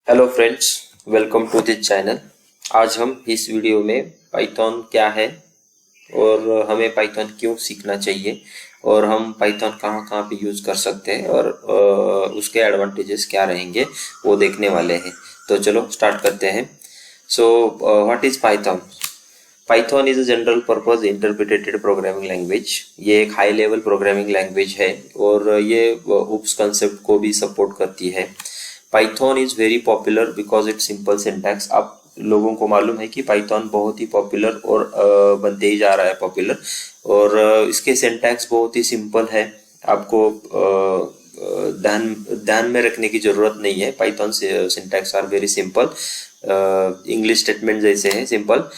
Hello friends, welcome to this channel. आज हम इस वीडियो में पाइथन क्या है और हमें पाइथन क्यों सीखना चाहिए और हम पाइथन कहाँ कहाँ पे यूज़ कर सकते हैं और उसके एडवांटेजेस क्या रहेंगे वो देखने वाले हैं। तो चलो स्टार्ट करते हैं। So what is Python? Python is a general purpose interpreted programming language. ये एक हाई लेवल प्रोग्रामिंग लैंग्वेज है और ये UPS कंसेप्ट को भी सपोर्ट करती है। Python is very popular because it simple syntax. आप लोगों को मालूम है कि पाइथन बहुत ही पॉपुलर और बनते ही जा रहा है पॉपुलर, और इसके सिंटैक्स बहुत ही सिंपल है। आपको ध्यान ध्यान में रखने की जरूरत नहीं है। पाइथन से syntax are very simple, English statement जैसे है सिंपल।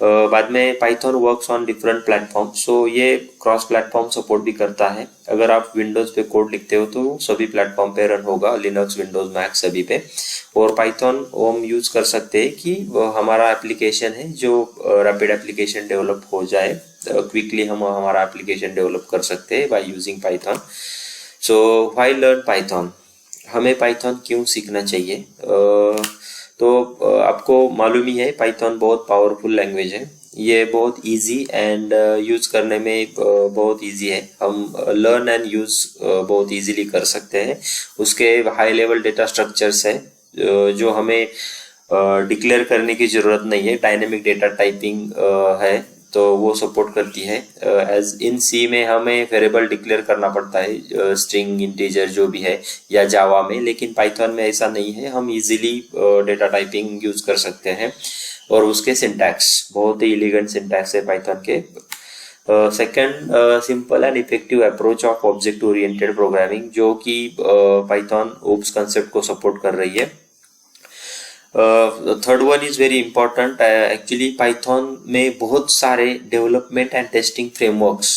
बाद में Python works on different platform, so ये क्रॉस प्लेटफॉर्म सपोर्ट भी करता है। अगर आप विंडोज पे कोड लिखते हो तो सभी प्लेटफॉर्म पे रन होगा, लिनक्स, विंडोज, मैक सभी पे। और पाइथन हम यूज कर सकते हैं कि हमारा एप्लीकेशन है जो रैपिड एप्लीकेशन डेवलप हो जाए, क्विकली हम हमारा एप्लीकेशन डेवलप कर सकते हैं by using Python. So why learn Python? हमें पाइथन क्यों सीखना चाहिए? आपको मालूम ही है पाइथन बहुत पावरफुल लैंग्वेज है। ये बहुत इजी एंड यूज करने में बहुत इजी है। हम लर्न एंड यूज बहुत इजीली कर सकते हैं। उसके हाई लेवल डेटा स्ट्रक्चर्स है जो हमें डिक्लेयर करने की जरूरत नहीं है। डायनेमिक डेटा टाइपिंग है तो वो सपोर्ट करती है। एज इन सी में हमें वेरिएबल डिक्लेयर करना पड़ता है, स्ट्रिंग, इंटीजर जो भी है, या जावा में, लेकिन पाइथन में ऐसा नहीं है। हम इजीली डेटा टाइपिंग यूज कर सकते हैं। और उसके सिंटैक्स बहुत ही एलिगेंट सिंटैक्स है पाइथन के। Second, simple and effective approach of object oriented programming, जो कि पाइथन ओप्स कंसेप्ट को सपोर्ट कर रही है। Third one is very important. Actually Python में बहुत सारे development and testing frameworks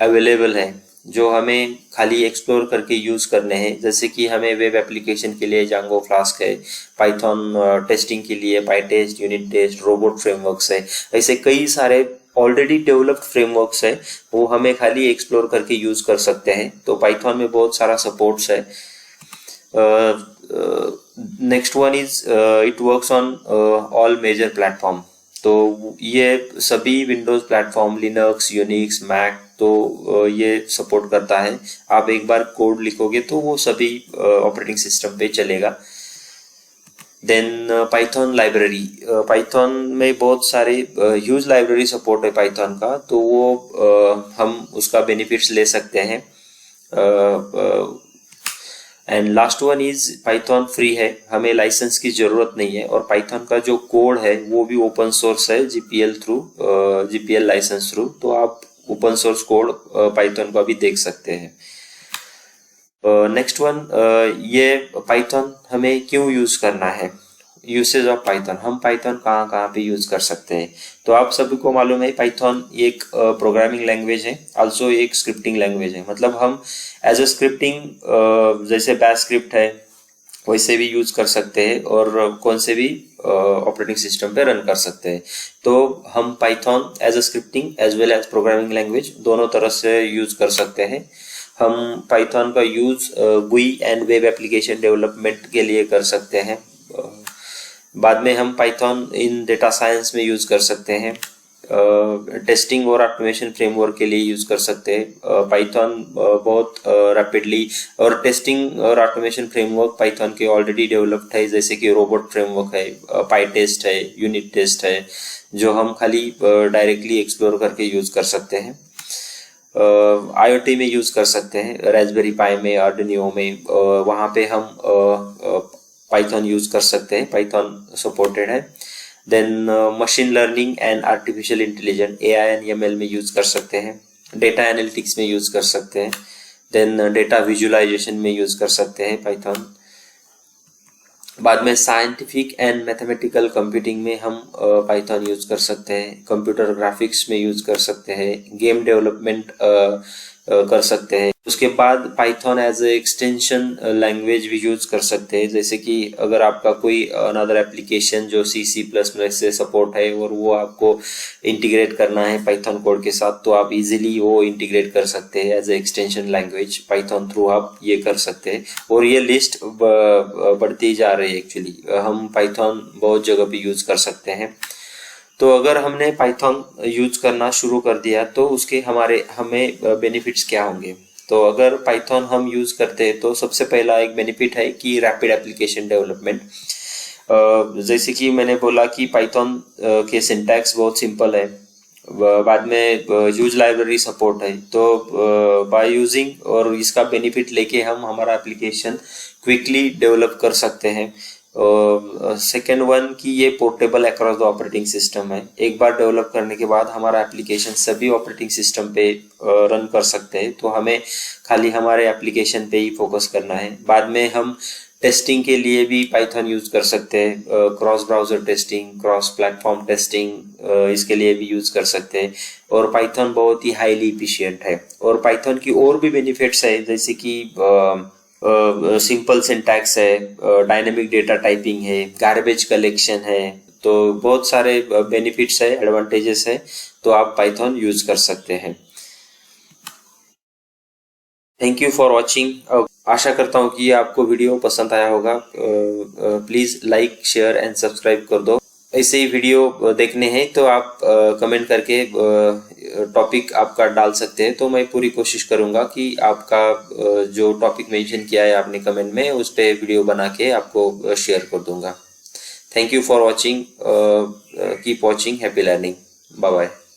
available हैं जो हमें खाली एक्सप्लोर करके यूज करने हैं। जैसे कि हमें वेब एप्लीकेशन के लिए जांगो फ्लास्क है, पाइथन टेस्टिंग के लिए पाइटेस्ट, यूनिट टेस्ट, रोबोट फ्रेमवर्क्स है। ऐसे कई सारे ऑलरेडी डेवलप्ड फ्रेमवर्क्स है, वो हमें खाली एक्सप्लोर करके यूज कर सकते हैं। तो पाइथन में बहुत सारा सपोर्ट्स है। Next one is it works on all major platform. तो ये सभी Windows platform, Linux, Unix, Mac, तो ये सपोर्ट करता है। आप एक बार कोड लिखोगे तो वो सभी ऑपरेटिंग सिस्टम पे चलेगा। देन पाइथन लाइब्रेरी, पाइथन में बहुत सारे ह्यूज लाइब्रेरी सपोर्ट है पाइथन का, तो वो हम उसका बेनिफिट्स ले सकते हैं। And last one is Python free है, हमें लाइसेंस की जरूरत नहीं है। और पाइथन का जो कोड है वो भी ओपन सोर्स है, जीपीएल लाइसेंस थ्रू। तो आप ओपन सोर्स कोड पाइथन का भी देख सकते हैं। नेक्स्ट वन, ये पाइथन हमें क्यों यूज करना है? यूसेज ऑफ पाइथन, हम पाइथन कहाँ कहाँ पे यूज कर सकते हैं? तो आप सभी को मालूम है पाइथन एक प्रोग्रामिंग लैंग्वेज है, आल्सो एक स्क्रिप्टिंग लैंग्वेज है। मतलब हम एज अ स्क्रिप्टिंग, जैसे बैश स्क्रिप्ट है वैसे भी यूज कर सकते हैं और कौन से भी ऑपरेटिंग सिस्टम पे रन कर सकते हैं। तो हम Python as a scripting as well as programming language दोनों तरह से यूज कर सकते हैं। हम पाइथन का use GUI and web application development के लिए कर सकते हैं। बाद में हम पाइथन इन डेटा साइंस में यूज कर सकते हैं। टेस्टिंग और ऑटोमेशन फ्रेमवर्क के लिए यूज कर सकते हैं पाइथन बहुत रैपिडली। और टेस्टिंग और ऑटोमेशन फ्रेमवर्क पाइथन के ऑलरेडी डेवलप्ड है, जैसे कि रोबोट फ्रेमवर्क है, पाइटेस्ट है, यूनिट टेस्ट है, जो हम खाली डायरेक्टली एक्सप्लोर करके यूज कर सकते हैं। IoT में यूज कर सकते हैं, रास्पबेरी पाई में, आर्डिनो में, वहाँ पे हम पाइथन यूज कर सकते हैं। पाइथन सपोर्टेड है। Then machine learning and artificial intelligence, AI and ML में यूज कर सकते हैं। डेटा एनालिटिक्स में यूज कर सकते हैं। देन डेटा विजुअलाइजेशन में यूज कर सकते हैं पाइथन। बाद में साइंटिफिक एंड मैथमेटिकल कंप्यूटिंग में हम पाइथन यूज कर सकते हैं। कंप्यूटर ग्राफिक्स में यूज कर सकते हैं। गेम डेवलपमेंट कर सकते हैं। उसके बाद Python as a extension language भी यूज कर सकते हैं, जैसे कि अगर आपका कोई अनदर एप्लीकेशन जो C++ से सपोर्ट है और वो आपको इंटीग्रेट करना है पाइथन कोड के साथ, तो आप इजीली वो इंटीग्रेट कर सकते हैं as a extension language Python through, आप ये कर सकते हैं। और ये लिस्ट बढ़ती जा रही है। एक्चुअली हम पाइथन बहुत जगह पे यूज कर सकते हैं। तो अगर हमने पाइथन यूज करना शुरू कर दिया तो उसके हमें बेनिफिट्स क्या होंगे। तो अगर पाइथन हम यूज करते हैं तो सबसे पहला एक बेनिफिट है कि रैपिड एप्लीकेशन डेवलपमेंट। जैसे कि मैंने बोला कि पाइथन के सिंटैक्स बहुत सिंपल है, बाद में ह्यूज लाइब्रेरी सपोर्ट है। तो बाय यूजिंग और इसका बेनिफिट लेके हम हमारा एप्लीकेशन क्विकली डेवलप कर सकते हैं। सेकेंड वन कि ये portable across the operating system है। एक बार डेवलप करने के बाद हमारा एप्लीकेशन सभी ऑपरेटिंग सिस्टम पे रन कर सकते हैं, तो हमें खाली हमारे एप्लीकेशन पे ही फोकस करना है। बाद में हम टेस्टिंग के लिए भी पाइथन यूज कर सकते हैं, cross browser testing, cross platform testing, इसके लिए भी यूज कर सकते हैं। और पाइथन बहुत ही हाईली इफिशिएंट है। और पाइथन की और भी बेनिफिट्स है, जैसे कि सिंपल सिंटैक्स है, डायनेमिक डेटा टाइपिंग है, गार्बेज कलेक्शन है। तो बहुत सारे बेनिफिट्स है, एडवांटेजेस है, तो आप पाइथन यूज कर सकते हैं। Thank you for watching. आशा करता हूँ कि आपको वीडियो पसंद आया होगा। Please like, share and subscribe कर दो। ऐसे ही वीडियो देखने हैं तो आप कमेंट करके टॉपिक आपका डाल सकते हैं, तो मैं पूरी कोशिश करूंगा कि आपका जो टॉपिक मेंशन किया है आपने कमेंट में, उस पे वीडियो बना के आपको शेयर कर दूंगा। Thank you for watching. Keep watching. Happy learning. Bye bye.